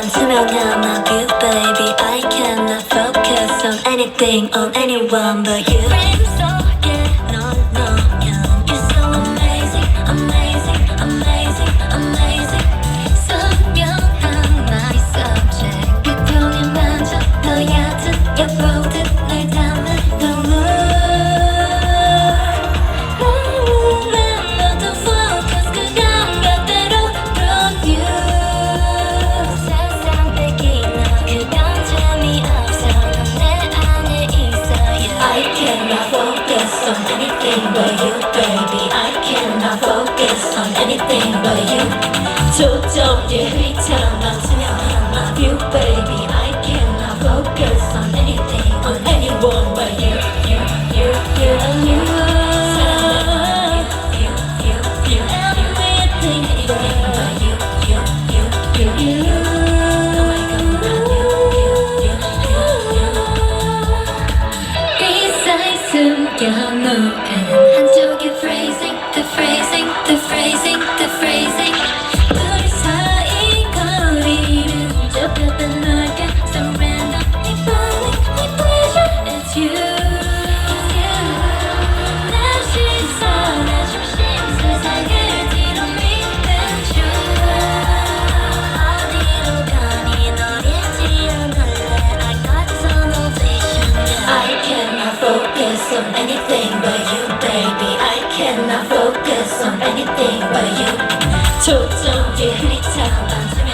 것처럼 투명한 my view baby I cannot focus on anything or anyone but you frame 속에 넌 You're so amazing amazing amazing amazing 선명한 my subject 그통에 만져 더 얕은 예쁘듯 날 담은 눈물 초점의 흐릿함만 투명한 my view baby I cannot focus on anything on anyone but you and you 사랑하는 you everything but you Oh my God 이 사이 숨겨놓은 한쪽의 phrasing the phrasing the phrasing the phrasing Anything but you, baby. I cannot focus on anything but you. 초점의 흐릿함만